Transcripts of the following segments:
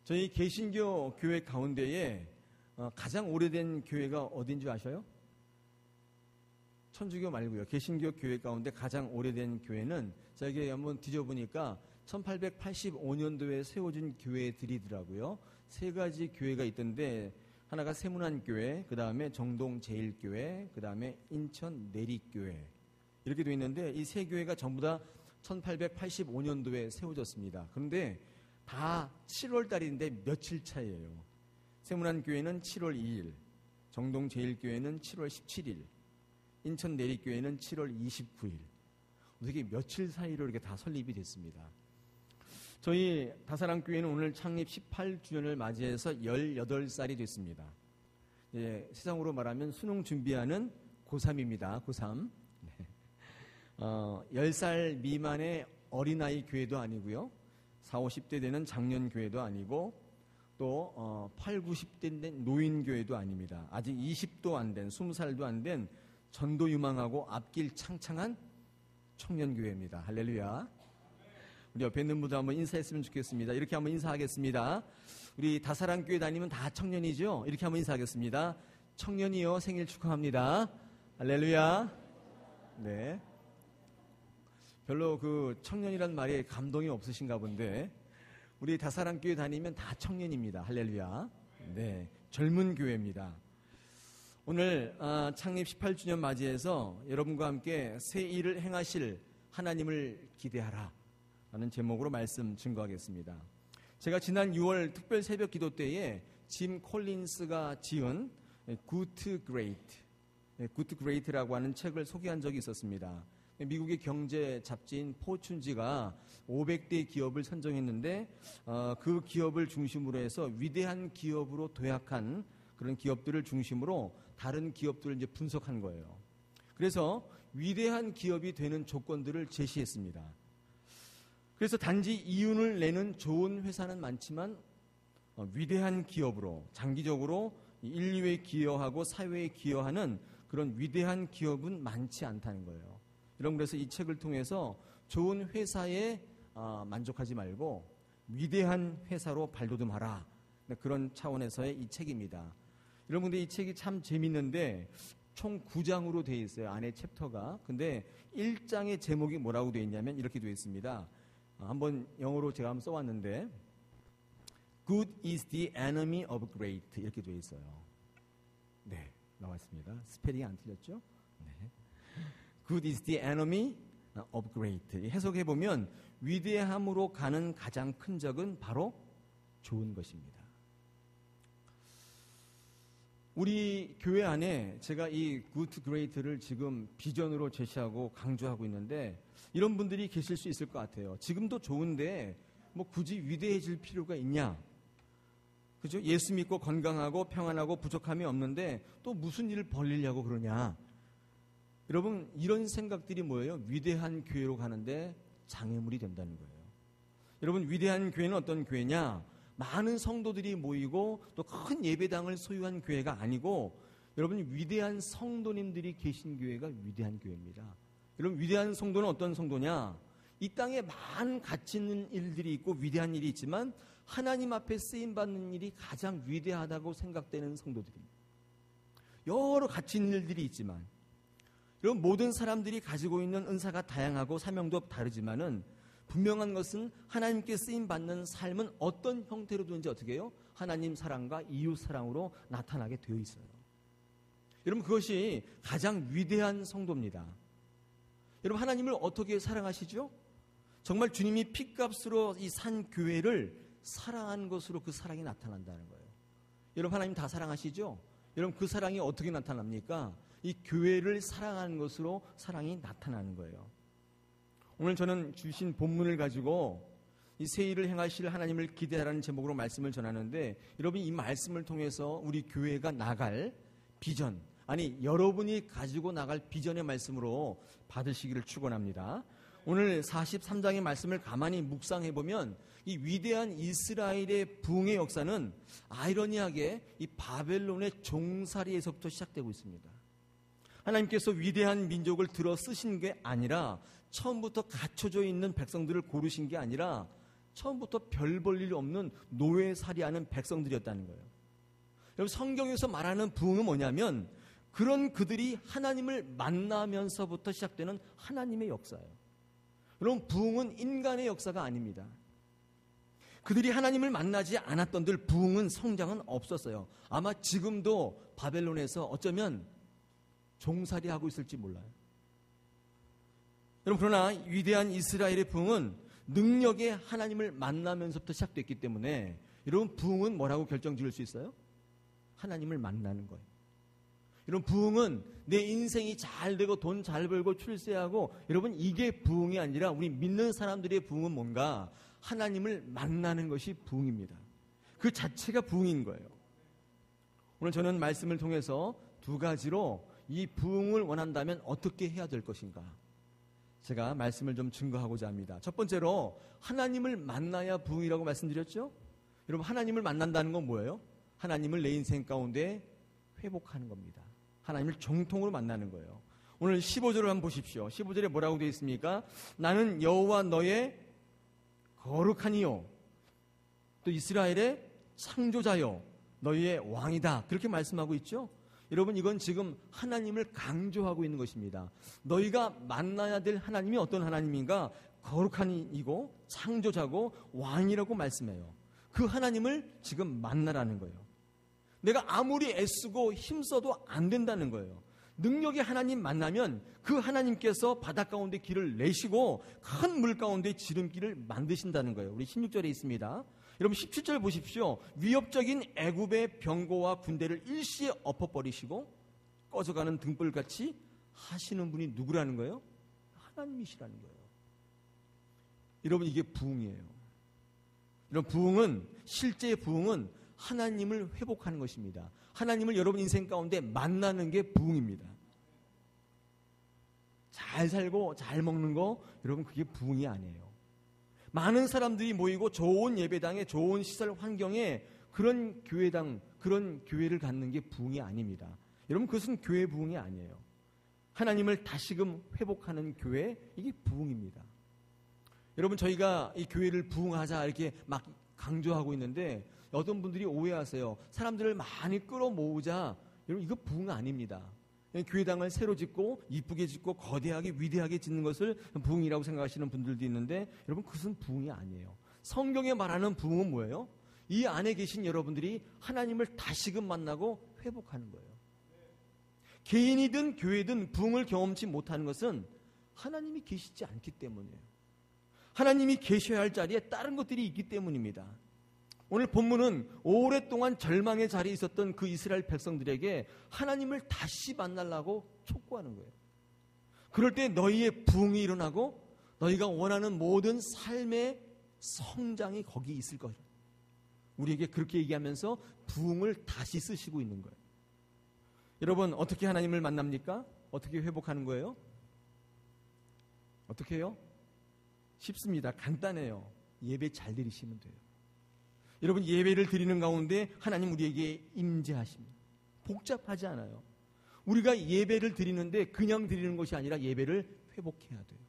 저희 개신교 교회 가운데에 가장 오래된 교회가 어딘 줄 아셔요? 천주교 말고요. 개신교 교회 가운데 가장 오래된 교회는 저기 한번 뒤져보니까 1885년도에 세워진 교회들이더라고요. 세 가지 교회가 있던데 하나가 세문안교회, 그 다음에 정동제일교회, 그 다음에 인천 내리교회 이렇게 되어 있는데 이 세 교회가 전부 다 1885년도에 세워졌습니다. 그런데 다 7월 달인데 며칠 차이예요. 세문안교회는 7월 2일, 정동제일교회는 7월 17일, 인천 내리교회는 7월 29일. 어떻게 며칠 사이로 이렇게 다 설립이 됐습니다. 저희 다사랑교회는 오늘 창립 18주년을 맞이해서 18살이 됐습니다. 예, 세상으로 말하면 수능 준비하는 고3입니다. 고3. 네. 10살 미만의 어린아이 교회도 아니고요. 40, 50대 되는 장년 교회도 아니고 또 8, 90대 된 노인 교회도 아닙니다. 아직 20도 안 된, 20살도 안 된 전도 유망하고 앞길 창창한 청년 교회입니다. 할렐루야. 우리 옆에 있는 분도 한번 인사했으면 좋겠습니다. 이렇게 한번 인사하겠습니다. 우리 다사랑교회 다니면 다 청년이죠? 이렇게 한번 인사하겠습니다. 청년이요, 생일 축하합니다. 할렐루야. 네. 별로 그 청년이란 말에 감동이 없으신가 본데 우리 다사랑교회 다니면 다 청년입니다. 할렐루야. 네. 젊은 교회입니다. 오늘 창립 18주년 맞이해서 여러분과 함께 새 일을 행하실 하나님을 기대하라 라는 제목으로 말씀 증거하겠습니다. 제가 지난 6월 특별 새벽 기도 때에 짐 콜린스가 지은 Good to Great라고 하는 책을 소개한 적이 있었습니다. 미국의 경제 잡지인 포춘지가 500대 기업을 선정했는데 그 기업을 중심으로 해서 위대한 기업으로 도약한 그런 기업들을 중심으로 다른 기업들을 이제 분석한 거예요. 그래서 위대한 기업이 되는 조건들을 제시했습니다. 그래서 단지 이윤을 내는 좋은 회사는 많지만 위대한 기업으로 장기적으로 인류에 기여하고 사회에 기여하는 그런 위대한 기업은 많지 않다는 거예요. 여러분, 그래서 이 책을 통해서 좋은 회사에 만족하지 말고 위대한 회사로 발돋움하라. 그런 차원에서의 이 책입니다. 여러분들 이 책이 참 재밌는데 총 9장으로 되어 있어요. 안에 챕터가. 근데 1장의 제목이 뭐라고 되어 있냐면 이렇게 되어 있습니다. 한번 영어로 제가 한번 써왔는데 Good is the enemy of great 이렇게 되어 있어요. 네, 나왔습니다. 스펠링이 안 틀렸죠? 네. Good is the enemy of great. 해석해보면 위대함으로 가는 가장 큰 적은 바로 좋은 것입니다. 우리 교회 안에 제가 이 Good to Great를 지금 비전으로 제시하고 강조하고 있는데 이런 분들이 계실 수 있을 것 같아요. 지금도 좋은데 뭐 굳이 위대해질 필요가 있냐? 그죠? 예수 믿고 건강하고 평안하고 부족함이 없는데 또 무슨 일을 벌리려고 그러냐? 여러분, 이런 생각들이 뭐예요? 위대한 교회로 가는데 장애물이 된다는 거예요. 여러분, 위대한 교회는 어떤 교회냐? 많은 성도들이 모이고 또 큰 예배당을 소유한 교회가 아니고 여러분, 위대한 성도님들이 계신 교회가 위대한 교회입니다. 여러분, 위대한 성도는 어떤 성도냐? 이 땅에 많은 가치 있는 일들이 있고 위대한 일이 있지만 하나님 앞에 쓰임받는 일이 가장 위대하다고 생각되는 성도들입니다. 여러 가치 있는 일들이 있지만 여러분, 모든 사람들이 가지고 있는 은사가 다양하고 사명도 다르지만은 분명한 것은 하나님께 쓰임받는 삶은 어떤 형태로든지 어떻게 해요? 하나님 사랑과 이웃 사랑으로 나타나게 되어 있어요. 여러분, 그것이 가장 위대한 성도입니다. 여러분, 하나님을 어떻게 사랑하시죠? 정말 주님이 핏값으로 이 산 교회를 사랑한 것으로 그 사랑이 나타난다는 거예요. 여러분, 하나님 다 사랑하시죠? 여러분, 그 사랑이 어떻게 나타납니까? 이 교회를 사랑하는 것으로 사랑이 나타나는 거예요. 오늘 저는 주신 본문을 가지고 이 새 일을 행하실 하나님을 기대하라는 제목으로 말씀을 전하는데 여러분, 이 말씀을 통해서 우리 교회가 나갈 비전, 아니 여러분이 가지고 나갈 비전의 말씀으로 받으시기를 축원합니다. 오늘 43장의 말씀을 가만히 묵상해보면 이 위대한 이스라엘의 부흥의 역사는 아이러니하게 이 바벨론의 종살이에서부터 시작되고 있습니다. 하나님께서 위대한 민족을 들어 쓰신 게 아니라 처음부터 갖춰져 있는 백성들을 고르신 게 아니라 처음부터 별 볼 일 없는 노예살이하는 백성들이었다는 거예요. 여러분, 성경에서 말하는 부흥은 뭐냐면 그런 그들이 하나님을 만나면서부터 시작되는 하나님의 역사예요. 여러분, 부흥은 인간의 역사가 아닙니다. 그들이 하나님을 만나지 않았던들 부흥은 성장은 없었어요. 아마 지금도 바벨론에서 어쩌면 종살이하고 있을지 몰라요. 여러분, 그러나 위대한 이스라엘의 부흥은 능력의 하나님을 만나면서부터 시작됐기 때문에 여러분, 부흥은 뭐라고 결정지을 수 있어요? 하나님을 만나는 거예요. 여러분, 부흥은 내 인생이 잘 되고 돈 잘 벌고 출세하고, 여러분, 이게 부흥이 아니라 우리 믿는 사람들의 부흥은 뭔가 하나님을 만나는 것이 부흥입니다. 그 자체가 부흥인 거예요. 오늘 저는 말씀을 통해서 두 가지로 이 부흥을 원한다면 어떻게 해야 될 것인가, 제가 말씀을 좀 증거하고자 합니다. 첫 번째로 하나님을 만나야 부흥이라고 말씀드렸죠. 여러분, 하나님을 만난다는 건 뭐예요? 하나님을 내 인생 가운데 회복하는 겁니다. 하나님을 정통으로 만나는 거예요. 오늘 15절을 한번 보십시오. 15절에 뭐라고 되어 있습니까? 나는 여호와 너의 거룩하니요 또 이스라엘의 창조자요 너희의 왕이다, 그렇게 말씀하고 있죠. 여러분, 이건 지금 하나님을 강조하고 있는 것입니다. 너희가 만나야 될 하나님이 어떤 하나님인가? 거룩한 이고 창조자고 왕이라고 말씀해요. 그 하나님을 지금 만나라는 거예요. 내가 아무리 애쓰고 힘써도 안 된다는 거예요. 능력의 하나님 만나면 그 하나님께서 바다 가운데 길을 내시고 큰 물 가운데 지름길을 만드신다는 거예요. 우리 16절에 있습니다. 여러분, 17절 보십시오. 위협적인 애굽의 병거와 군대를 일시에 엎어버리시고 꺼져가는 등불같이 하시는 분이 누구라는 거예요? 하나님이시라는 거예요. 여러분, 이게 부흥이에요. 이런 부흥은, 실제의 부흥은 하나님을 회복하는 것입니다. 하나님을 여러분 인생 가운데 만나는 게 부흥입니다. 잘 살고 잘 먹는 거, 여러분, 그게 부흥이 아니에요. 많은 사람들이 모이고 좋은 예배당에, 좋은 시설 환경에 그런 교회당, 그런 교회를 갖는 게 부흥이 아닙니다. 여러분, 그것은 교회 부흥이 아니에요. 하나님을 다시금 회복하는 교회, 이게 부흥입니다. 여러분, 저희가 이 교회를 부흥하자 이렇게 막 강조하고 있는데 어떤 분들이 오해하세요. 사람들을 많이 끌어모으자. 여러분, 이거 부흥 아닙니다. 교회당을 새로 짓고 이쁘게 짓고 거대하게 위대하게 짓는 것을 부흥이라고 생각하시는 분들도 있는데, 여러분, 그것은 부흥이 아니에요. 성경에 말하는 부흥은 뭐예요? 이 안에 계신 여러분들이 하나님을 다시금 만나고 회복하는 거예요. 개인이든 교회든 부흥을 경험치 못하는 것은 하나님이 계시지 않기 때문이에요. 하나님이 계셔야 할 자리에 다른 것들이 있기 때문입니다. 오늘 본문은 오랫동안 절망의 자리에 있었던 그 이스라엘 백성들에게 하나님을 다시 만나려고 촉구하는 거예요. 그럴 때 너희의 부흥이 일어나고 너희가 원하는 모든 삶의 성장이 거기 있을 것이다. 우리에게 그렇게 얘기하면서 부흥을 다시 쓰시고 있는 거예요. 여러분, 어떻게 하나님을 만납니까? 어떻게 회복하는 거예요? 어떻게 해요? 쉽습니다. 간단해요. 예배 잘 드리시면 돼요. 여러분, 예배를 드리는 가운데 하나님 우리에게 임재하십니다. 복잡하지 않아요. 우리가 예배를 드리는데 그냥 드리는 것이 아니라 예배를 회복해야 돼요.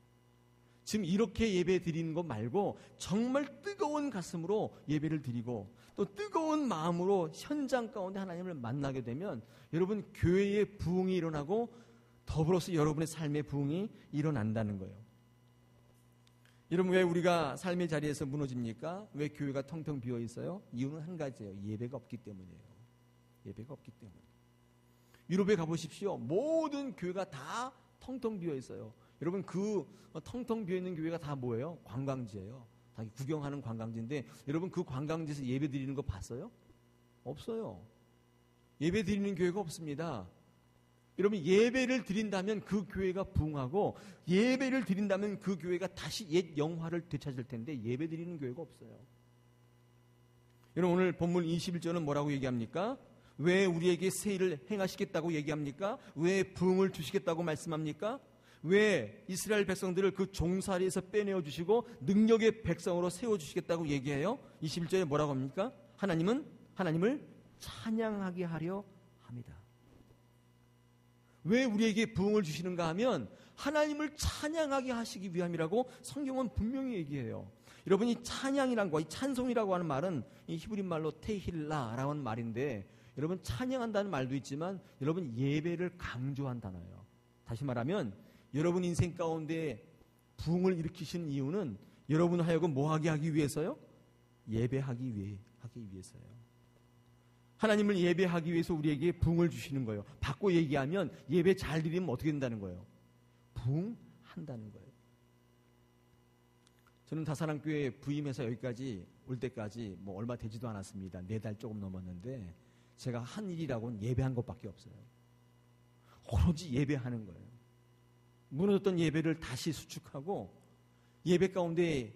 지금 이렇게 예배 드리는 것 말고 정말 뜨거운 가슴으로 예배를 드리고 또 뜨거운 마음으로 현장 가운데 하나님을 만나게 되면 여러분, 교회의 부흥이 일어나고 더불어서 여러분의 삶의 부흥이 일어난다는 거예요. 여러분, 왜 우리가 삶의 자리에서 무너집니까? 왜 교회가 텅텅 비어 있어요? 이유는 한 가지예요. 예배가 없기 때문이에요. 예배가 없기 때문에. 유럽에 가보십시오. 모든 교회가 다 텅텅 비어 있어요. 여러분, 그 텅텅 비어 있는 교회가 다 뭐예요? 관광지예요. 다 구경하는 관광지인데, 여러분, 그 관광지에서 예배 드리는 거 봤어요? 없어요. 예배 드리는 교회가 없습니다. 여러분, 예배를 드린다면 그 교회가 부흥하고, 예배를 드린다면 그 교회가 다시 옛 영화를 되찾을 텐데 예배 드리는 교회가 없어요. 여러분, 오늘 본문 21절은 뭐라고 얘기합니까? 왜 우리에게 새 일을 행하시겠다고 얘기합니까? 왜 부흥을 주시겠다고 말씀합니까? 왜 이스라엘 백성들을 그 종살이에서 빼내어 주시고 능력의 백성으로 세워주시겠다고 얘기해요? 21절에 뭐라고 합니까? 하나님을 찬양하게 하려 합니다. 왜 우리에게 부흥을 주시는가 하면 하나님을 찬양하게 하시기 위함이라고 성경은 분명히 얘기해요. 여러분, 이 찬양이란 거, 이 찬송이라고 하는 말은 이 히브리 말로 테힐라라고 하는 말인데, 여러분, 찬양한다는 말도 있지만 여러분, 예배를 강조한 단어예요. 다시 말하면 여러분 인생 가운데 부흥을 일으키신 이유는 여러분 하여금 뭐 하게 하기 위해서요? 예배하기 위해서요. 하나님을 예배하기 위해서 우리에게 부흥을 주시는 거예요. 바꿔 얘기하면 예배 잘 드리면 어떻게 된다는 거예요? 부흥한다는 거예요. 저는 다사랑교회 부임해서 여기까지 올 때까지 뭐 얼마 되지도 않았습니다. 4달 조금 넘었는데 제가 한 일이라고는 예배한 것밖에 없어요. 오로지 예배하는 거예요. 무너졌던 예배를 다시 수축하고 예배 가운데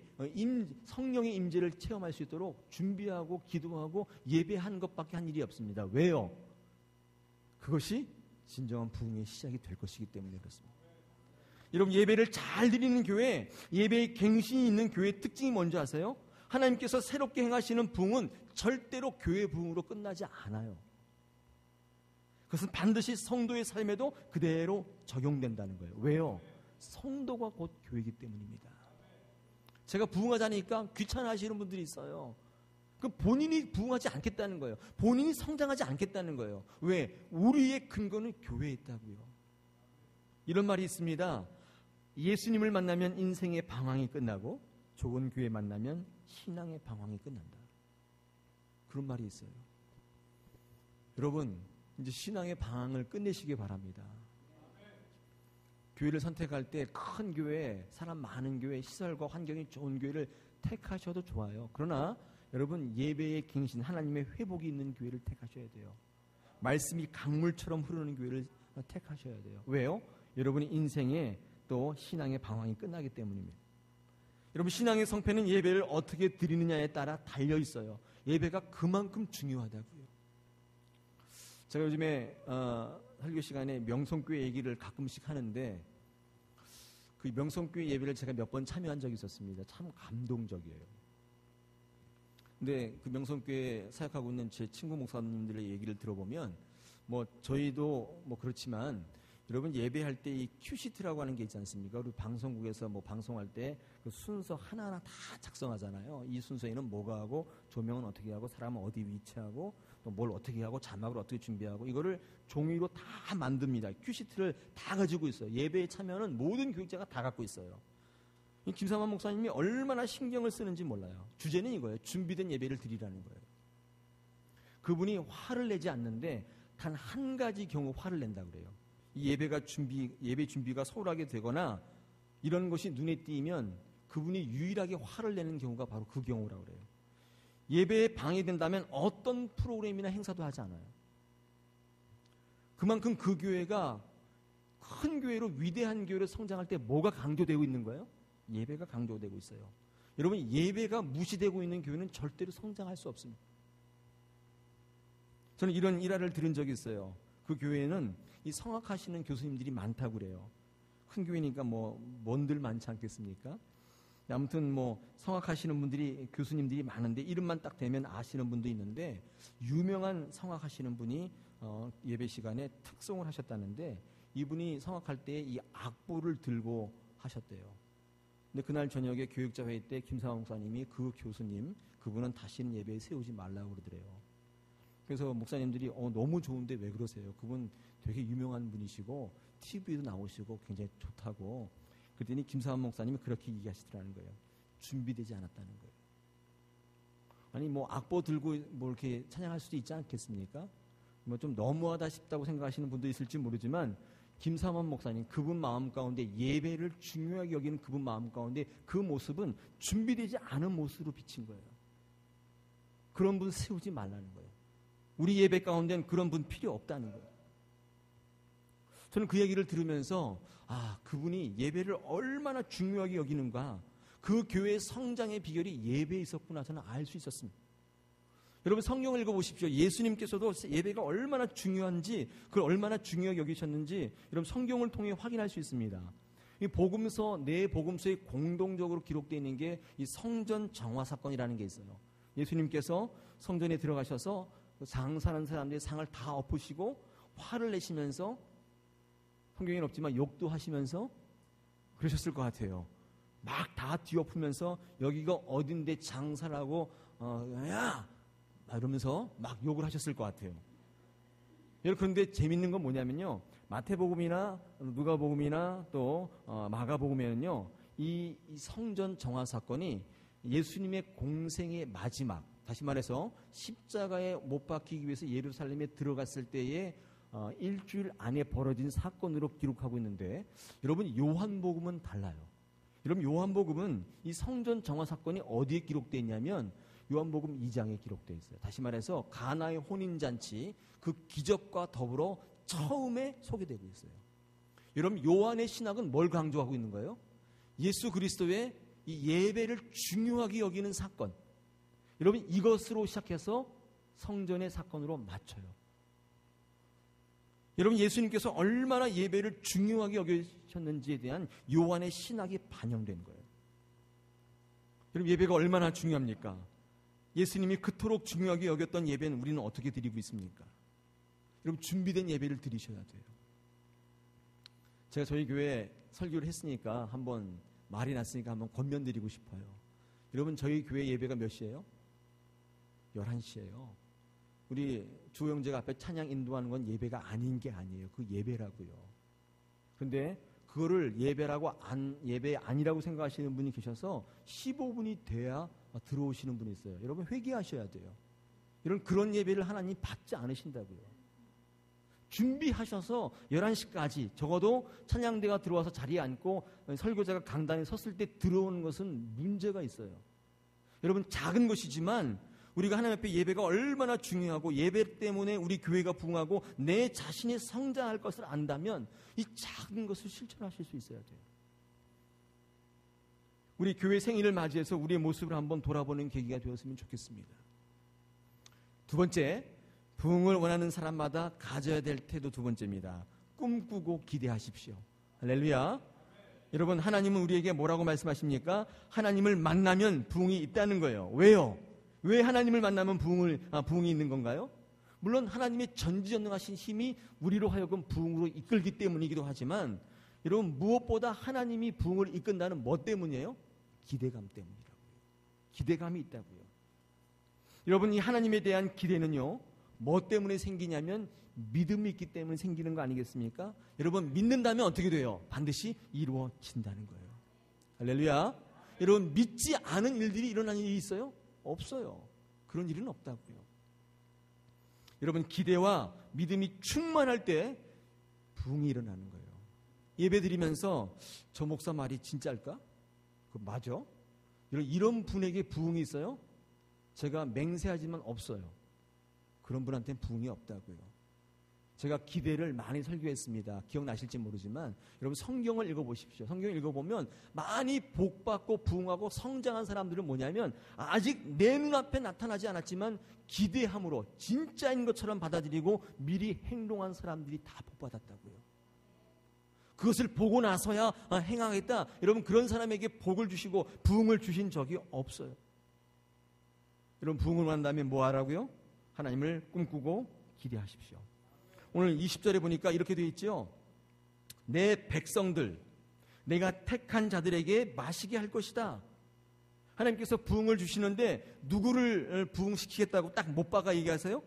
성령의 임재를 체험할 수 있도록 준비하고 기도하고 예배하는 것밖에 한 일이 없습니다. 왜요? 그것이 진정한 부흥의 시작이 될 것이기 때문에 그렇습니다. 여러분, 예배를 잘 드리는 교회, 예배의 갱신이 있는 교회의 특징이 뭔지 아세요? 하나님께서 새롭게 행하시는 부흥은 절대로 교회 부흥으로 끝나지 않아요. 그것은 반드시 성도의 삶에도 그대로 적용된다는 거예요. 왜요? 성도가 곧 교회이기 때문입니다. 제가 부흥하자니까 귀찮아하시는 분들이 있어요. 그 본인이 부흥하지 않겠다는 거예요. 본인이 성장하지 않겠다는 거예요. 왜? 우리의 근거는 교회에 있다고요. 이런 말이 있습니다. 예수님을 만나면 인생의 방황이 끝나고 좋은 교회 만나면 신앙의 방황이 끝난다. 그런 말이 있어요. 여러분, 이제 신앙의 방황을 끝내시기 바랍니다. 교회를 선택할 때 큰 교회, 사람 많은 교회, 시설과 환경이 좋은 교회를 택하셔도 좋아요. 그러나 여러분, 예배의 갱신, 하나님의 회복이 있는 교회를 택하셔야 돼요. 말씀이 강물처럼 흐르는 교회를 택하셔야 돼요. 왜요? 여러분의 인생에 또 신앙의 방황이 끝나기 때문입니다. 여러분, 신앙의 성패는 예배를 어떻게 드리느냐에 따라 달려 있어요. 예배가 그만큼 중요하다고요. 제가 요즘에 설교 시간에 명성교회 얘기를 가끔씩 하는데 그 명성교회 예배를 제가 몇 번 참여한 적이 있었습니다. 참 감동적이에요. 근데 그 명성교회 사역하고 있는 제 친구 목사님들의 얘기를 들어보면 뭐 저희도 뭐 그렇지만 여러분, 예배할 때 이 큐시트라고 하는 게 있지 않습니까? 우리 방송국에서 뭐 방송할 때 그 순서 하나하나 다 작성하잖아요. 이 순서에는 뭐가 하고 조명은 어떻게 하고 사람은 어디 위치하고 또 뭘 어떻게 하고 자막을 어떻게 준비하고 이거를 종이로 다 만듭니다. 큐시트를 다 가지고 있어요. 예배에 참여하는 모든 교육자가 다 갖고 있어요. 김삼환 목사님이 얼마나 신경을 쓰는지 몰라요. 주제는 이거예요. 준비된 예배를 드리라는 거예요. 그분이 화를 내지 않는데 단 한 가지 경우 화를 낸다 그래요. 이 예배 준비가 소홀하게 되거나 이런 것이 눈에 띄면 그분이 유일하게 화를 내는 경우가 바로 그 경우라고 그래요. 예배에 방해된다면 어떤 프로그램이나 행사도 하지 않아요. 그만큼 그 교회가 큰 교회로 위대한 교회로 성장할 때 뭐가 강조되고 있는 거예요? 예배가 강조되고 있어요. 여러분, 예배가 무시되고 있는 교회는 절대로 성장할 수 없습니다. 저는 이런 일화를 들은 적이 있어요. 그 교회에는 이 성악하시는 교수님들이 많다고 그래요. 큰 교회니까 뭔들 많지 않겠습니까? 아무튼 성악하시는 분들이, 교수님들이 많은데 이름만 딱 대면 아시는 분도 있는데 유명한 성악하시는 분이 예배 시간에 특송을 하셨다는데 이분이 성악할 때 이 악보를 들고 하셨대요. 근데 그날 저녁에 교육자 회의 때 김상환 목사님이 그 교수님, 그분은 다시는 예배에 세우지 말라고 그러더래요. 그래서 목사님들이 너무 좋은데 왜 그러세요? 그분 되게 유명한 분이시고 TV도 나오시고 굉장히 좋다고. 그랬더니 김상환 목사님이 그렇게 얘기하시더라는 거예요. 준비되지 않았다는 거예요. 아니 악보 들고 이렇게 찬양할 수도 있지 않겠습니까? 좀 너무하다 싶다고 생각하시는 분도 있을지 모르지만 김삼환 목사님, 그분 마음 가운데 예배를 중요하게 여기는 그분 마음 가운데 그 모습은 준비되지 않은 모습으로 비친 거예요. 그런 분 세우지 말라는 거예요. 우리 예배 가운데는 그런 분 필요 없다는 거예요. 저는 그 얘기를 들으면서 그분이 예배를 얼마나 중요하게 여기는가, 그 교회의 성장의 비결이 예배에 있었구나 저는 알 수 있었습니다. 여러분, 성경을 읽어보십시오. 예수님께서도 예배가 얼마나 중요한지, 그걸 얼마나 중요하게 여기셨는지 여러분 성경을 통해 확인할 수 있습니다. 이 복음서, 네 복음서에 공동적으로 기록되어 있는 게 이 성전 정화 사건이라는 게 있어요. 예수님께서 성전에 들어가셔서 장사하는 사람들의 상을 다 엎으시고 화를 내시면서, 성경에는 없지만 욕도 하시면서 그러셨을 것 같아요. 막 다 뒤엎으면서 여기가 어딘데 장사라고 야! 이러면서 막 욕을 하셨을 것 같아요. 여러분, 그런데 재밌는 건 뭐냐면요, 마태복음이나 누가복음이나 또 마가복음에는요, 이 성전 정화 사건이 예수님의 공생의 마지막, 다시 말해서 십자가에 못 박히기 위해서 예루살렘에 들어갔을 때에 일주일 안에 벌어진 사건으로 기록하고 있는데, 여러분, 요한복음은 달라요. 여러분, 요한복음은 이 성전 정화 사건이 어디에 기록되어 있냐면 요한복음 2장에 기록되어 있어요. 다시 말해서 가나의 혼인잔치 그 기적과 더불어 처음에 소개되고 있어요. 여러분, 요한의 신학은 뭘 강조하고 있는 거예요? 예수 그리스도의 이 예배를 중요하게 여기는 사건. 여러분, 이것으로 시작해서 성전의 사건으로 맞춰요. 여러분, 예수님께서 얼마나 예배를 중요하게 여기셨는지에 대한 요한의 신학이 반영된 거예요. 여러분, 예배가 얼마나 중요합니까? 예수님이 그토록 중요하게 여겼던 예배는 우리는 어떻게 드리고 있습니까? 여러분, 준비된 예배를 드리셔야 돼요. 제가 저희 교회 설교를 했으니까 한번 말이 났으니까 한번 권면드리고 싶어요. 여러분, 저희 교회 예배가 몇 시예요? 11시예요. 우리 주영재가 앞에 찬양 인도하는 건 예배가 아닌 게 아니에요. 그 예배라고요. 그런데 그거를 예배 아니라고 생각하시는 분이 계셔서 15분이 돼야 들어오시는 분이 있어요. 여러분, 회개하셔야 돼요. 여러분, 그런 예배를 하나님 받지 않으신다고요. 준비하셔서 11시까지 적어도 찬양대가 들어와서 자리에 앉고 설교자가 강단에 섰을 때 들어오는 것은 문제가 있어요. 여러분, 작은 것이지만 우리가 하나님 앞에 예배가 얼마나 중요하고 예배 때문에 우리 교회가 부흥하고 내 자신이 성장할 것을 안다면 이 작은 것을 실천하실 수 있어야 돼요. 우리 교회 생일을 맞이해서 우리의 모습을 한번 돌아보는 계기가 되었으면 좋겠습니다. 두 번째, 부흥을 원하는 사람마다 가져야 될 태도 두 번째입니다. 꿈꾸고 기대하십시오. 할렐루야. 여러분, 하나님은 우리에게 뭐라고 말씀하십니까? 하나님을 만나면 부흥이 있다는 거예요. 왜요? 왜 하나님을 만나면 부흥이 있는 건가요? 물론 하나님의 전지전능하신 힘이 우리로 하여금 부흥으로 이끌기 때문이기도 하지만, 여러분, 무엇보다 하나님이 부흥을 이끈다는 뭐 때문이에요? 기대감 때문이라고요. 기대감이 있다고요. 여러분, 이 하나님에 대한 기대는요, 뭐 때문에 생기냐면 믿음이 있기 때문에 생기는 거 아니겠습니까? 여러분, 믿는다면 어떻게 돼요? 반드시 이루어진다는 거예요. 할렐루야. 여러분, 믿지 않은 일들이 일어나는 일이 있어요? 없어요. 그런 일은 없다고요. 여러분, 기대와 믿음이 충만할 때 부흥이 일어나는 거예요. 예배 드리면서 저 목사 말이 진짜일까? 그 맞아? 이런 분에게 부흥이 있어요? 제가 맹세하지만 없어요. 그런 분한테는 부흥이 없다고요. 제가 기대를 많이 설교했습니다. 기억나실지 모르지만 여러분, 성경을 읽어보십시오. 성경을 읽어보면 많이 복받고 부흥하고 성장한 사람들은 뭐냐면 아직 내 눈앞에 나타나지 않았지만 기대함으로 진짜인 것처럼 받아들이고 미리 행동한 사람들이 다 복받았다고요. 그것을 보고 나서야 행하겠다. 여러분, 그런 사람에게 복을 주시고 부흥을 주신 적이 없어요. 여러분, 부흥을 원한다면 뭐 하라고요? 하나님을 꿈꾸고 기대하십시오. 오늘 20절에 보니까 이렇게 되어 있죠. 내 백성들, 내가 택한 자들에게 마시게 할 것이다. 하나님께서 부흥을 주시는데 누구를 부흥시키겠다고 딱 못 박아 얘기하세요?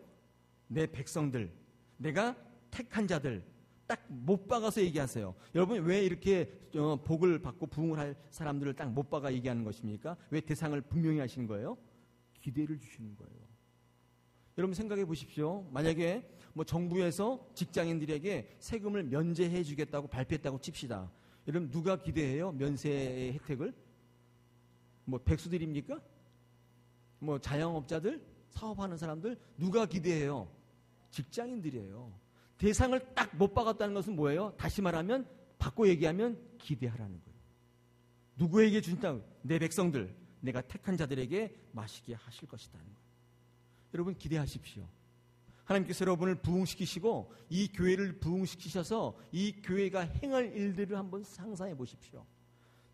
내 백성들, 내가 택한 자들, 딱 못 박아서 얘기하세요. 여러분, 왜 이렇게 복을 받고 부흥을 할 사람들을 딱 못 박아 얘기하는 것입니까? 왜 대상을 분명히 하시는 거예요? 기대를 주시는 거예요. 여러분, 생각해 보십시오. 만약에 정부에서 직장인들에게 세금을 면제해 주겠다고 발표했다고 칩시다. 여러분, 누가 기대해요? 면세의 혜택을? 백수들입니까? 자영업자들? 사업하는 사람들? 누가 기대해요? 직장인들이에요. 대상을 딱 못 박았다는 것은 뭐예요? 다시 말하면, 바꿔 얘기하면 기대하라는 거예요. 누구에게 준다? 내 백성들, 내가 택한 자들에게 마시게 하실 것이다는 거예요. 여러분, 기대하십시오. 하나님께서 여러분을 부흥시키시고 이 교회를 부흥시키셔서 이 교회가 행할 일들을 한번 상상해 보십시오.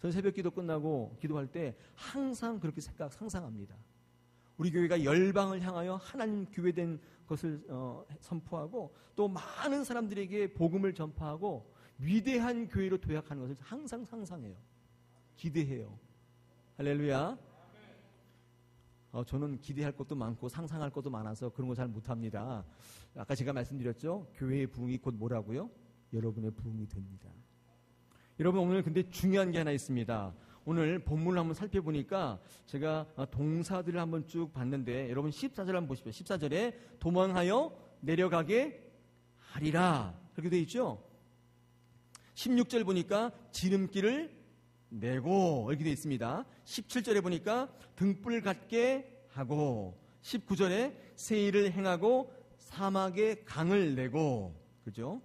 저는 새벽 기도 끝나고 기도할 때 항상 그렇게 상상합니다. 우리 교회가 열방을 향하여 하나님 교회된 것을 선포하고 또 많은 사람들에게 복음을 전파하고 위대한 교회로 도약하는 것을 항상 상상해요. 기대해요. 할렐루야. 저는 기대할 것도 많고 상상할 것도 많아서 그런 거 잘 못합니다. 아까 제가 말씀드렸죠. 교회의 부흥이 곧 뭐라고요? 여러분의 부흥이 됩니다. 여러분, 오늘 근데 중요한 게 하나 있습니다. 오늘 본문을 한번 살펴보니까 제가 동사들을 한번 쭉 봤는데, 여러분 14절 한번 보십시오. 14절에 도망하여 내려가게 하리라, 그렇게 되어 있죠. 16절 보니까 지름길을 내고, 이렇게 되어 있습니다. 17절에 보니까 등불 같게 하고, 19절에 세일을 행하고 사막에 강을 내고, 그죠?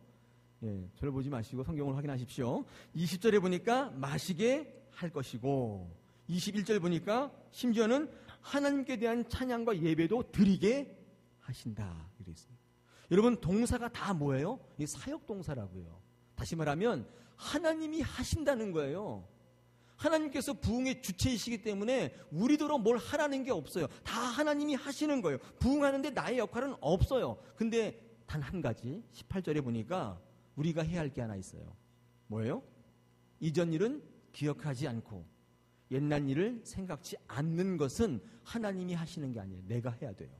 예, 저를 보지 마시고 성경을 확인하십시오. 20절에 보니까 마시게 할 것이고, 21절 보니까 심지어는 하나님께 대한 찬양과 예배도 드리게 하신다, 이렇게 있습니다. 여러분, 동사가 다 뭐예요? 이 사역 동사라고요. 다시 말하면 하나님이 하신다는 거예요. 하나님께서 부흥의 주체이시기 때문에 우리더러 뭘 하라는 게 없어요. 다 하나님이 하시는 거예요. 부흥하는데 나의 역할은 없어요. 근데 단 한 가지, 18절에 보니까 우리가 해야 할 게 하나 있어요. 뭐예요? 이전 일은 기억하지 않고 옛날 일을 생각지 않는 것은 하나님이 하시는 게 아니에요. 내가 해야 돼요.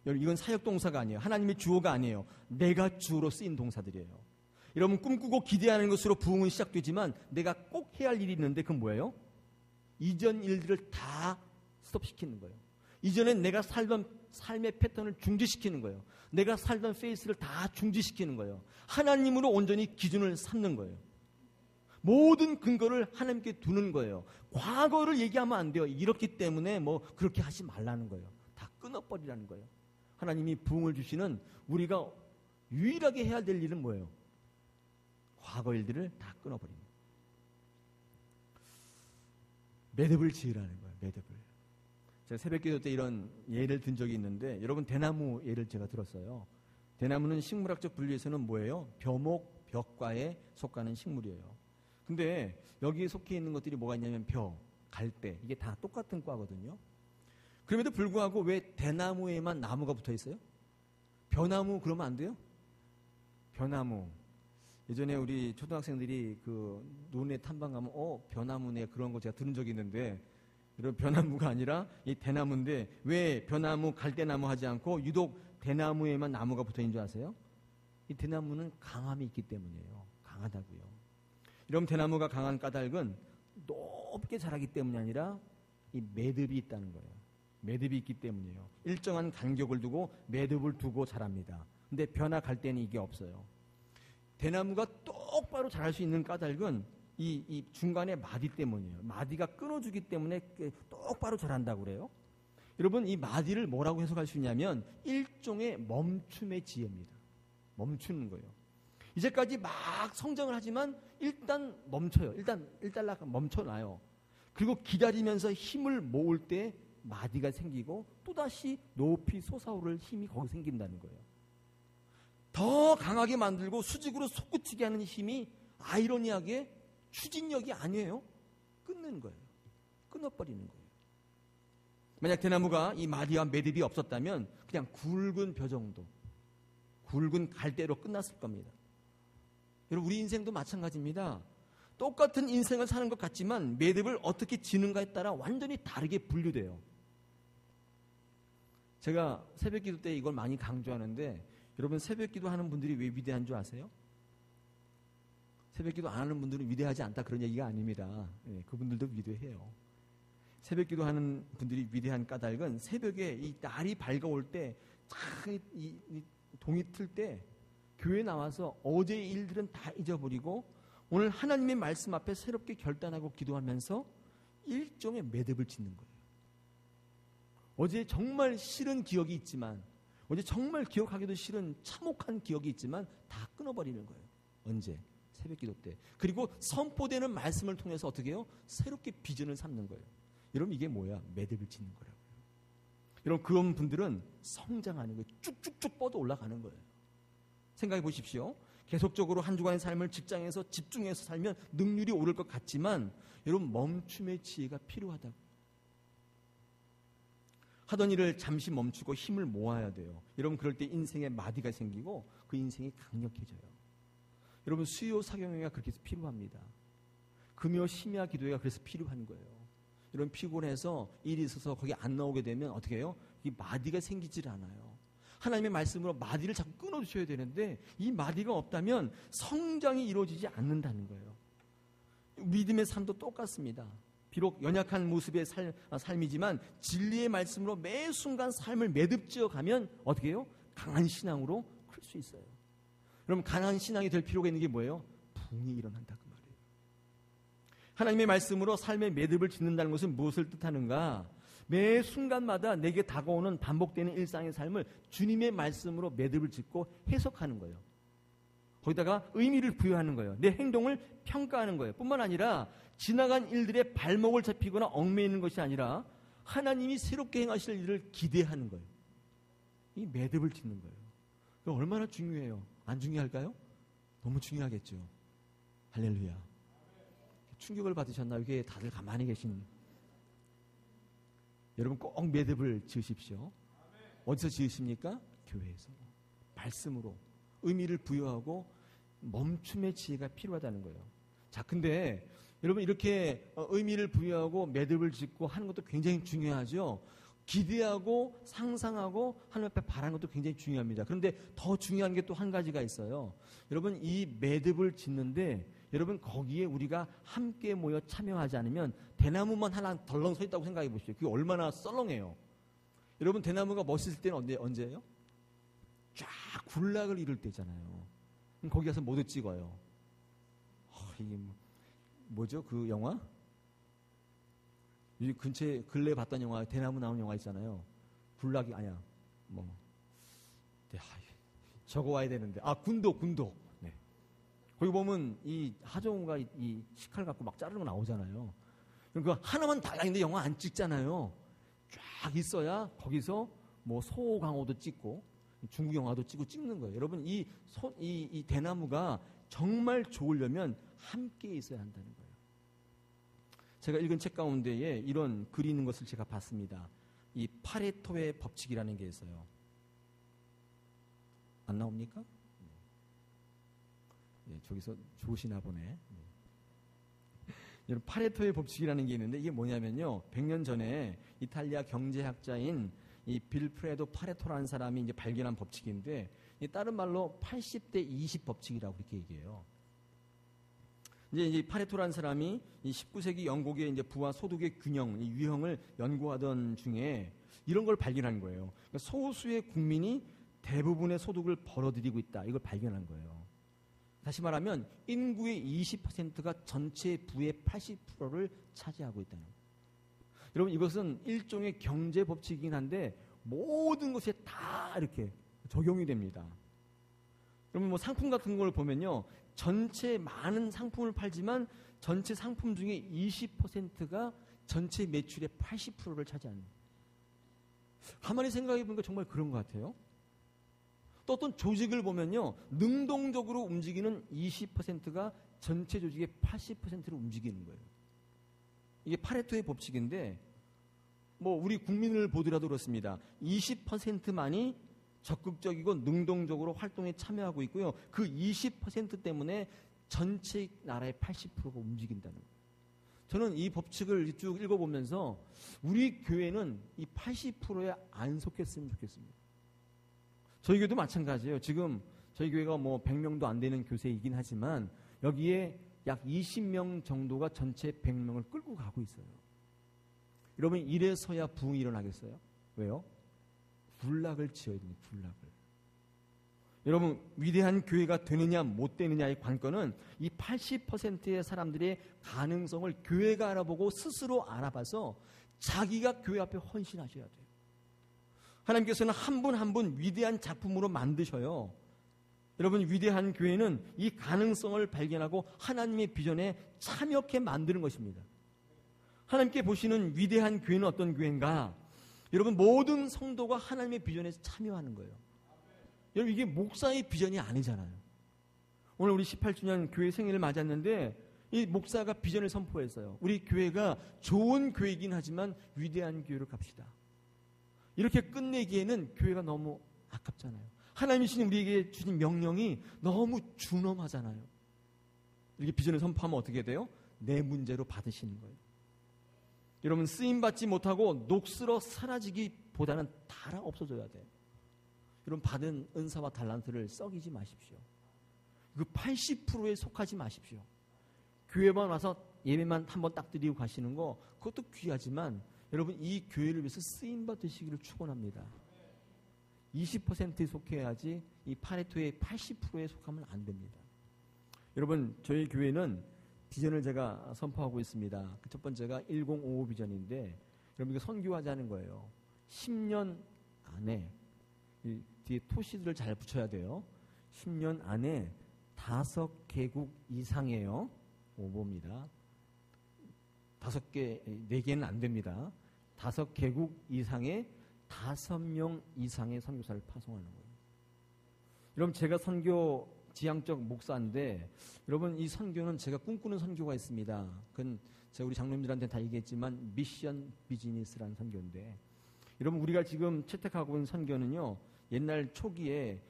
여러분, 이건 사역동사가 아니에요. 하나님의 주어가 아니에요. 내가 주어로 쓰인 동사들이에요. 여러분, 꿈꾸고 기대하는 것으로 부흥은 시작되지만 내가 꼭 해야 할 일이 있는데 그건 뭐예요? 이전 일들을 다 스톱시키는 거예요. 이전엔 내가 살던 삶의 패턴을 중지시키는 거예요. 내가 살던 페이스를 다 중지시키는 거예요. 하나님으로 온전히 기준을 삼는 거예요. 모든 근거를 하나님께 두는 거예요. 과거를 얘기하면 안 돼요. 이렇기 때문에 뭐 그렇게 하지 말라는 거예요. 다 끊어버리라는 거예요. 하나님이 부흥을 주시는 우리가 유일하게 해야 될 일은 뭐예요? 과거 일들을 다 끊어버립니다. 매듭을 지으라는 거예요. 매듭을. 제가 새벽기도 때 이런 예를 든 적이 있는데, 여러분, 대나무 예를 제가 들었어요. 대나무는 식물학적 분류에서는 뭐예요? 벼목, 벽과에 속하는 식물이에요. 근데 여기에 속해 있는 것들이 뭐가 있냐면 벼, 갈대, 이게 다 똑같은 과거든요. 그럼에도 불구하고 왜 대나무에만 나무가 붙어 있어요? 벼나무 그러면 안 돼요? 벼나무. 예전에 우리 초등학생들이 그 논에 탐방 가면 벼나무네, 그런 거 제가 들은 적이 있는데, 여러분, 벼나무가 아니라 이 대나무인데 왜 벼나무, 갈대나무 하지 않고 유독 대나무에만 나무가 붙어 있는 줄 아세요? 이 대나무는 강함이 있기 때문이에요. 강하다고요. 이런 대나무가 강한 까닭은 높게 자라기 때문이 아니라 이 매듭이 있다는 거예요. 매듭이 있기 때문이에요. 일정한 간격을 두고 매듭을 두고 자랍니다. 근데 벼나 갈대는 이게 없어요. 대나무가 똑바로 자랄 수 있는 까닭은 이 중간에 마디 때문이에요. 마디가 끊어주기 때문에 똑바로 자란다고 그래요. 여러분, 이 마디를 뭐라고 해석할 수 있냐면 일종의 멈춤의 지혜입니다. 멈추는 거예요. 이제까지 막 성장을 하지만 일단 멈춰요. 일단 멈춰놔요. 그리고 기다리면서 힘을 모을 때 마디가 생기고 또다시 높이 솟아오를 힘이 거기 생긴다는 거예요. 더 강하게 만들고 수직으로 솟구치게 하는 힘이 아이러니하게 추진력이 아니에요. 끊는 거예요. 끊어버리는 거예요. 만약 대나무가 이 마디와 매듭이 없었다면 그냥 굵은 벼 정도, 굵은 갈대로 끝났을 겁니다. 여러분, 우리 인생도 마찬가지입니다. 똑같은 인생을 사는 것 같지만 매듭을 어떻게 지는가에 따라 완전히 다르게 분류돼요. 제가 새벽기도 때 이걸 많이 강조하는데, 여러분, 새벽기도 하는 분들이 왜 위대한 줄 아세요? 새벽기도 안 하는 분들은 위대하지 않다, 그런 얘기가 아닙니다. 예, 그분들도 위대해요. 새벽기도 하는 분들이 위대한 까닭은 새벽에 이 날이 밝아올 때, 이 동이 틀 때 교회 나와서 어제의 일들은 다 잊어버리고 오늘 하나님의 말씀 앞에 새롭게 결단하고 기도하면서 일종의 매듭을 짓는 거예요. 어제 정말 싫은 기억이 있지만, 어제 정말 기억하기도 싫은 참혹한 기억이 있지만 다 끊어버리는 거예요. 언제? 새벽기도 때. 그리고 선포되는 말씀을 통해서 어떻게 해요? 새롭게 비전을 삼는 거예요. 여러분, 이게 뭐야? 매듭을 짓는 거라고요. 여러분, 그런 분들은 성장하는 거예요. 쭉쭉쭉 뻗어 올라가는 거예요. 생각해 보십시오. 계속적으로 한 주간의 삶을 직장에서 집중해서 살면 능률이 오를 것 같지만 여러분, 멈춤의 지혜가 필요하다고. 하던 일을 잠시 멈추고 힘을 모아야 돼요. 여러분, 그럴 때 인생에 마디가 생기고 그 인생이 강력해져요. 여러분, 수요 사경회가 그렇게 해서 필요합니다. 금요 심야 기도회가 그래서 필요한 거예요. 이런 피곤해서 일이 있어서 거기 안 나오게 되면 어떻게 해요? 이 마디가 생기질 않아요. 하나님의 말씀으로 마디를 자꾸 끊어주셔야 되는데 이 마디가 없다면 성장이 이루어지지 않는다는 거예요. 믿음의 삶도 똑같습니다. 비록 연약한 모습의 삶이지만 진리의 말씀으로 매 순간 삶을 매듭지어 가면 어떻게 해요? 강한 신앙으로 클 수 있어요. 그럼 강한 신앙이 될 필요가 있는 게 뭐예요? 부흥이 일어난다 그 말이에요. 하나님의 말씀으로 삶의 매듭을 짓는다는 것은 무엇을 뜻하는가? 매 순간마다 내게 다가오는 반복되는 일상의 삶을 주님의 말씀으로 매듭을 짓고 해석하는 거예요. 거기다가 의미를 부여하는 거예요. 내 행동을 평가하는 거예요. 뿐만 아니라 지나간 일들의 발목을 잡히거나 얽매이는 것이 아니라 하나님이 새롭게 행하실 일을 기대하는 거예요. 이 매듭을 짓는 거예요. 그거 얼마나 중요해요. 안 중요할까요? 너무 중요하겠죠. 할렐루야. 충격을 받으셨나요? 이게 다들 가만히 계신 여러분 꼭 매듭을 지으십시오. 어디서 지으십니까? 교회에서. 말씀으로 의미를 부여하고 멈춤의 지혜가 필요하다는 거예요. 자, 근데 여러분 이렇게 의미를 부여하고 매듭을 짓고 하는 것도 굉장히 중요하죠. 기대하고 상상하고 하나님 앞에 바라는 것도 굉장히 중요합니다. 그런데 더 중요한 게 또 한 가지가 있어요. 여러분 이 매듭을 짓는데 여러분 거기에 우리가 함께 모여 참여하지 않으면 대나무만 하나 덜렁 서 있다고 생각해 보시죠. 그게 얼마나 썰렁해요. 여러분 대나무가 멋있을 때는 언제예요? 쫙 군락을 이룰 때잖아요. 그럼 거기 가서 뭐도 찍어요. 이게 뭐죠? 그 영화? 이 근처에 근래에 봤던 영화 대나무 나오는 영화 있잖아요. 군락이 아니야. 저거 와야 되는데. 군도. 네. 거기 보면 이 하정우가 이 식칼 갖고 막 자르는 거 나오잖아요. 그러니까 하나만 달라있는데 영화 안 찍잖아요. 쫙 있어야 거기서 뭐 소강호도 찍고 중국 영화도 찍는 거예요. 여러분 이 대나무가 정말 좋으려면 함께 있어야 한다는 거예요. 제가 읽은 책 가운데에 이런 글이 있는 것을 제가 봤습니다. 이 파레토의 법칙이라는 게 있어요. 안 나옵니까? 네, 저기서 좋으시나 보네. 여러분 파레토의 법칙이라는 게 있는데 이게 뭐냐면요. 100년 전에 이탈리아 경제학자인 이 빌프레도 파레토라는 사람이 이제 발견한 법칙인데 다른 말로 80대 20 법칙이라고 그렇게 얘기해요. 이제 이 파레토라는 사람이 이 19세기 영국의 이제 부와 소득의 균형, 이 유형을 연구하던 중에 이런 걸 발견한 거예요. 그러니까 소수의 국민이 대부분의 소득을 벌어들이고 있다. 이걸 발견한 거예요. 다시 말하면 인구의 20%가 전체 부의 80%를 차지하고 있다는 거예요. 여러분 이것은 일종의 경제 법칙이긴 한데 모든 것에 다 이렇게 적용이 됩니다. 여러분 뭐 상품 같은 걸 보면요. 전체 많은 상품을 팔지만 전체 상품 중에 20%가 전체 매출의 80%를 차지하는 거예요. 가만히 생각해 보니까 정말 그런 것 같아요. 또 어떤 조직을 보면요. 능동적으로 움직이는 20%가 전체 조직의 80%를 움직이는 거예요. 이게 파레토의 법칙인데 뭐 우리 국민을 보더라도 그렇습니다. 20%만이 적극적이고 능동적으로 활동에 참여하고 있고요. 그 20% 때문에 전체 나라의 80%가 움직인다는 거예요. 저는 이 법칙을 쭉 읽어보면서 우리 교회는 이 80%에 안 속했으면 좋겠습니다. 저희 교회도 마찬가지예요. 지금 저희 교회가 뭐 100명도 안 되는 교세이긴 하지만 여기에 약 20명 정도가 전체 100명을 끌고 가고 있어요. 여러분 이래서야 부흥이 일어나겠어요? 왜요? 군락을 지어야 됩니다. 군락을. 여러분 위대한 교회가 되느냐 못 되느냐의 관건은 이 80%의 사람들의 가능성을 교회가 알아보고 스스로 알아봐서 자기가 교회 앞에 헌신하셔야 돼요. 하나님께서는 한 분 한 분 위대한 작품으로 만드셔요. 여러분 위대한 교회는 이 가능성을 발견하고 하나님의 비전에 참여케 만드는 것입니다. 하나님께 보시는 위대한 교회는 어떤 교회인가? 여러분 모든 성도가 하나님의 비전에 참여하는 거예요. 여러분 이게 목사의 비전이 아니잖아요. 오늘 우리 18주년 교회 생일을 맞았는데 이 목사가 비전을 선포했어요. 우리 교회가 좋은 교회이긴 하지만 위대한 교회로 갑시다. 이렇게 끝내기에는 교회가 너무 아깝잖아요. 하나님이신 우리에게 주신 명령이 너무 준엄하잖아요. 이렇게 비전을 선포하면 어떻게 돼요? 내 문제로 받으시는 거예요. 여러분, 쓰임받지 못하고 녹슬어 사라지기보다는 달아 없어져야 돼요. 여러분, 받은 은사와 달란트를 썩이지 마십시오. 그 80%에 속하지 마십시오. 교회만 와서 예배만 한번 딱 드리고 가시는 거, 그것도 귀하지만 여러분, 이 교회를 위해서 쓰임받으시기를 축원합니다. 20%에 속해야지 이 파레토의 80%에 속하면 안 됩니다. 여러분, 저희 교회는 비전을 제가 선포하고 있습니다. 첫 번째가 1055 비전인데, 여러분, 이거 선교하자는 거예요. 10년 안에, 이 뒤에 토시들을 잘 붙여야 돼요. 10년 안에 5개국 이상이에요. 5보입니다. 5개, 4개는 안 됩니다. 5개국 이상의 5명 이상의 선교사를 파송하는 거예요. 여러분, 제가 선교 지향적 목사인데, 여러분, 이 선교는 제가 꿈꾸는 선교가 있습니다. 그건 제가 우리 장로님들한테 다 얘기했지만 미션 비즈니스라는 선교인데, 여러분, 우리가 지금 채택하고 있는 선교는요, 옛날 초기에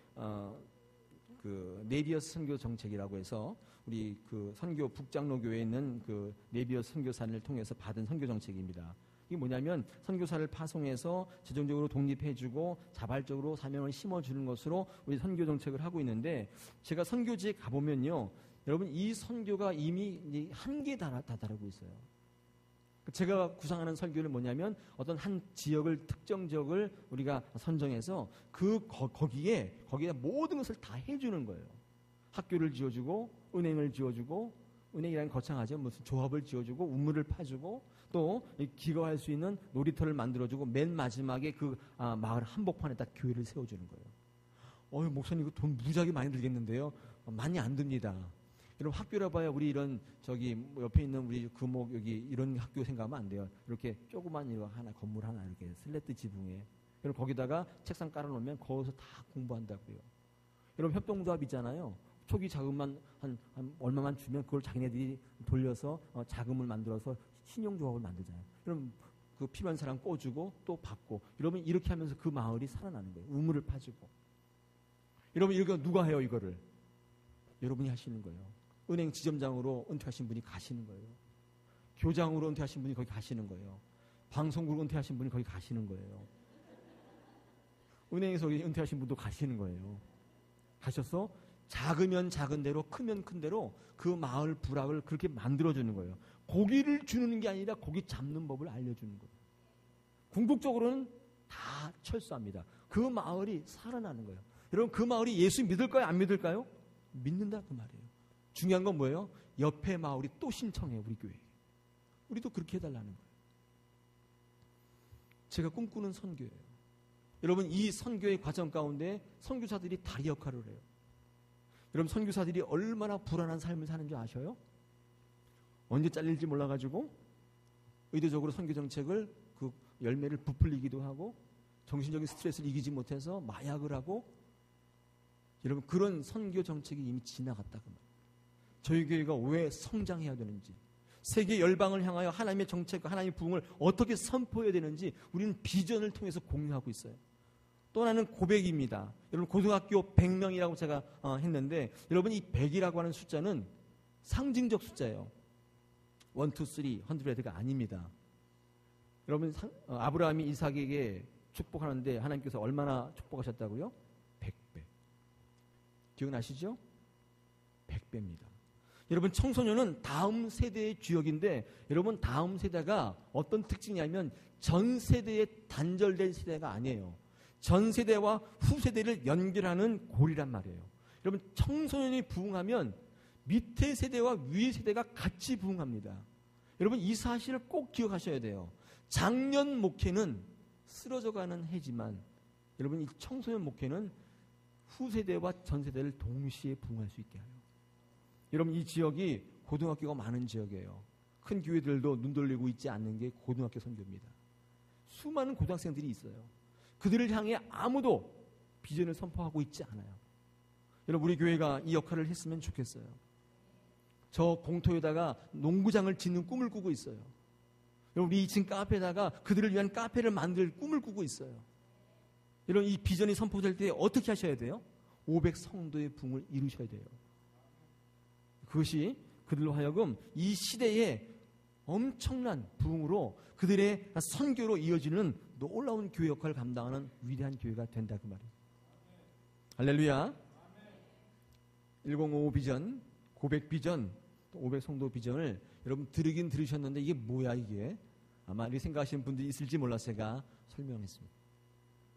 그 네비어스 선교 정책이라고 해서 우리 그 선교 북장로교회에 있는 그 네비어스 선교사를 통해서 받은 선교 정책입니다. 이게 뭐냐면 선교사를 파송해서 재정적으로 독립해주고 자발적으로 사명을 심어주는 것으로 우리 선교 정책을 하고 있는데, 제가 선교지에 가보면요, 여러분, 이 선교가 이미 한계에 다다르고 있어요. 제가 구상하는 설교는 뭐냐면 어떤 한 지역을, 특정 지역을 우리가 선정해서 거기에 모든 것을 다 해주는 거예요. 학교를 지어주고, 은행을 지어주고, 은행이라는 거창하죠. 무슨 조합을 지어주고, 우물을 파주고, 또 기거할 수 있는 놀이터를 만들어주고, 맨 마지막에 그 마을 한복판에다 교회를 세워주는 거예요. 목사님, 이거 돈 무지하게 많이 들겠는데요? 많이 안 듭니다. 여러분, 학교라 봐야 우리 이런 옆에 있는 우리 금옥 여기 이런 학교 생각하면 안 돼요. 이렇게 조그만 이거 하나, 건물 하나 이렇게 슬래트 지붕에, 여러분, 거기다가 책상 깔아놓으면 거기서 다 공부한다고요. 여러분, 협동조합 있잖아요. 초기 자금만 한 얼마만 주면 그걸 자기네들이 돌려서 자금을 만들어서 신용조합을 만들잖아요. 그럼 그 필요한 사람 꿔주고 또 받고, 여러분, 이렇게 하면서 그 마을이 살아나는 거예요. 우물을 파주고. 여러분, 이거 누가 해요? 이거를 여러분이 하시는 거예요. 은행 지점장으로 은퇴하신 분이 가시는 거예요. 교장으로 은퇴하신 분이 거기 가시는 거예요. 방송국으로 은퇴하신 분이 거기 가시는 거예요. 은행에서 은퇴하신 분도 가시는 거예요. 가셔서 작으면 작은 대로, 크면 큰 대로 그 마을 부락을 그렇게 만들어주는 거예요. 고기를 주는 게 아니라 고기 잡는 법을 알려주는 거예요. 궁극적으로는 다 철수합니다. 그 마을이 살아나는 거예요. 여러분, 그 마을이 예수 믿을까요? 안 믿을까요? 믿는다, 그 말이에요. 중요한 건 뭐예요? 옆에 마을이 또 신청해요, 우리 교회에. 우리도 그렇게 해달라는 거예요. 제가 꿈꾸는 선교예요. 여러분, 이 선교의 과정 가운데 선교사들이 다리 역할을 해요. 여러분, 선교사들이 얼마나 불안한 삶을 사는 줄 아셔요? 언제 잘릴지 몰라가지고 의도적으로 선교 정책을 그 열매를 부풀리기도 하고, 정신적인 스트레스를 이기지 못해서 마약을 하고, 여러분, 그런 선교 정책이 이미 지나갔다 그 말이에요. 저희 교회가 왜 성장해야 되는지, 세계 열방을 향하여 하나님의 정책과 하나님의 부흥을 어떻게 선포해야 되는지 우리는 비전을 통해서 공유하고 있어요. 또 하나는 고백입니다. 여러분, 고등학교 100명이라고 제가 했는데, 여러분, 이 100이라고 하는 숫자는 상징적 숫자예요. 1, 2, 3, 100가 아닙니다. 여러분, 아브라함이 이삭에게 축복하는데 하나님께서 얼마나 축복하셨다고요? 100배. 기억나시죠? 100배입니다. 여러분, 청소년은 다음 세대의 주역인데, 여러분, 다음 세대가 어떤 특징이냐면 전 세대에 단절된 세대가 아니에요. 전 세대와 후 세대를 연결하는 고리란 말이에요. 여러분, 청소년이 부흥하면 밑에 세대와 위의 세대가 같이 부흥합니다. 여러분, 이 사실을 꼭 기억하셔야 돼요. 장년 목회는 쓰러져가는 해지만, 여러분, 이 청소년 목회는 후 세대와 전 세대를 동시에 부흥할 수 있게 해요. 여러분, 이 지역이 고등학교가 많은 지역이에요. 큰 교회들도 눈 돌리고 있지 않는 게 고등학교 선교입니다. 수많은 고등학생들이 있어요. 그들을 향해 아무도 비전을 선포하고 있지 않아요. 여러분, 우리 교회가 이 역할을 했으면 좋겠어요. 저 공터에다가 농구장을 짓는 꿈을 꾸고 있어요. 여러분, 우리 2층 카페에다가 그들을 위한 카페를 만들 꿈을 꾸고 있어요. 여러분, 이 비전이 선포될 때 어떻게 하셔야 돼요? 500 성도의 부흥을 이루셔야 돼요. 그것이 그들로 하여금 이 시대에 엄청난 부흥으로 그들의 선교로 이어지는 놀라운 교회 역할을 감당하는 위대한 교회가 된다 그 말이에요. 할렐루야. 1055 비전, 고백 비전, 또 500 성도 비전을 여러분 들으긴 들으셨는데 이게 뭐야 이게? 아마 이렇게 생각하시는 분들이 있을지 몰라서 제가 설명했습니다.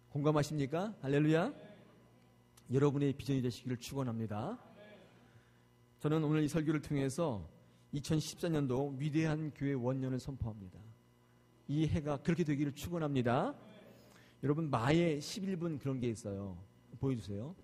공감하십니까? 할렐루야. 여러분의 비전이 되시기를 축원합니다. 저는 오늘 이 설교를 통해서 2014년도 위대한 교회 원년을 선포합니다. 이 해가 그렇게 되기를 축원합니다. 여러분 마의 11분 그런 게 있어요. 보여주세요.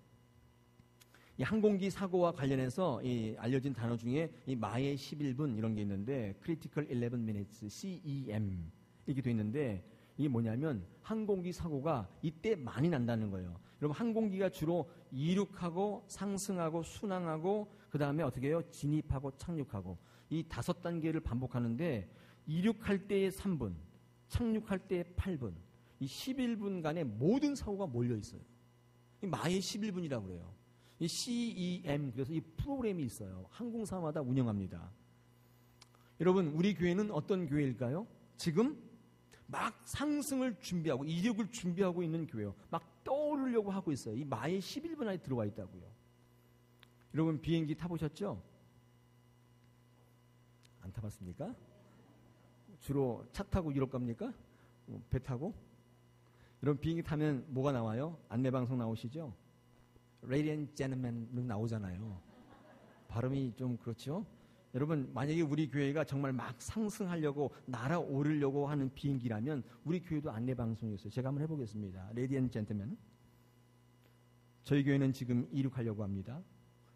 이 항공기 사고와 관련해서 이 알려진 단어 중에 이 마의 11분 이런 게 있는데 Critical 11 Minutes, CEM 이렇게 돼 있는데 이게 뭐냐면 항공기 사고가 이때 많이 난다는 거예요. 여러분 항공기가 주로 이륙하고 상승하고 순항하고 그 다음에 어떻게 해요? 진입하고 착륙하고 이 5단계를 반복하는데 이륙할 때의 3분, 착륙할 때의 8분, 이 11분간의 모든 사고가 몰려 있어요. 이 마의 11분이라고 그래요. 이 CEM 그래서 이 프로그램이 있어요. 항공사마다 운영합니다. 여러분 우리 교회는 어떤 교회일까요? 지금 막 상승을 준비하고 이륙을 준비하고 있는 교회요. 막 떠오르려고 하고 있어요. 이 마의 11분 안에 들어와 있다고요. 여러분 비행기 타보셨죠? 안 타봤습니까? 주로 차 타고 유럽 갑니까? 배 타고? 여러분 비행기 타면 뭐가 나와요? 안내방송 나오시죠? Ladies and Gentlemen 나오잖아요. 발음이 좀 그렇죠? 여러분 만약에 우리 교회가 정말 막 상승하려고 날아오르려고 하는 비행기라면 우리 교회도 안내방송이 있어요. 제가 한번 해보겠습니다. Ladies and Gentlemen, 저희 교회는 지금 이륙하려고 합니다.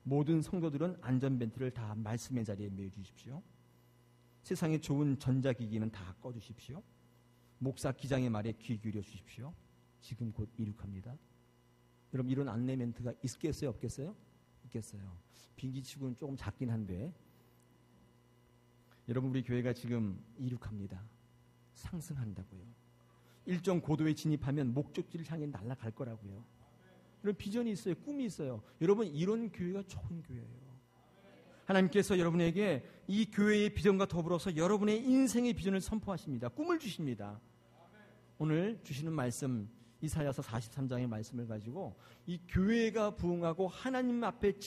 모든 성도들은 안전벨트를 다 말씀의 자리에 매주십시오. 세상에 좋은 전자기기는 다 꺼주십시오. 목사 기장의 말에 귀 기울여 주십시오. 지금 곧 이륙합니다. 여러분 이런 안내 멘트가 있겠어요? 없겠어요? 있겠어요. 비행기 치고는 조금 작긴 한데 여러분 우리 교회가 지금 이륙합니다. 상승한다고요. 일정 고도에 진입하면 목적지를 향해 날아갈 거라고요. 이런 비전이 있어요. 꿈이 있어요. 여러분 이런 교회가 좋은 교회예요. 하나님께서 여러분에게 이 교회의 비전과 더불어서 여러분의 인생의 비전을 선포하십니다. 꿈을 주십니다. 오늘 주시는 말씀 이사야서 43장의 말씀을 가지고 이 교회가 부흥하고 하나님 앞에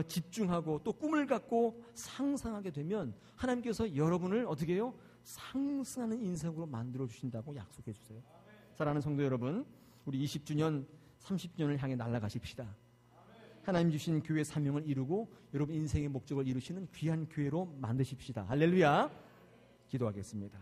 집중하고 또 꿈을 갖고 상상하게 되면 하나님께서 여러분을 어떻게 해요? 상승하는 인생으로 만들어 주신다고 약속해 주세요. 사랑하는 성도 여러분, 우리 20주년 30주년을 향해 날아가십시다. 하나님 주신 교회 사명을 이루고 여러분 인생의 목적을 이루시는 귀한 교회로 만드십시다. 할렐루야. 기도하겠습니다.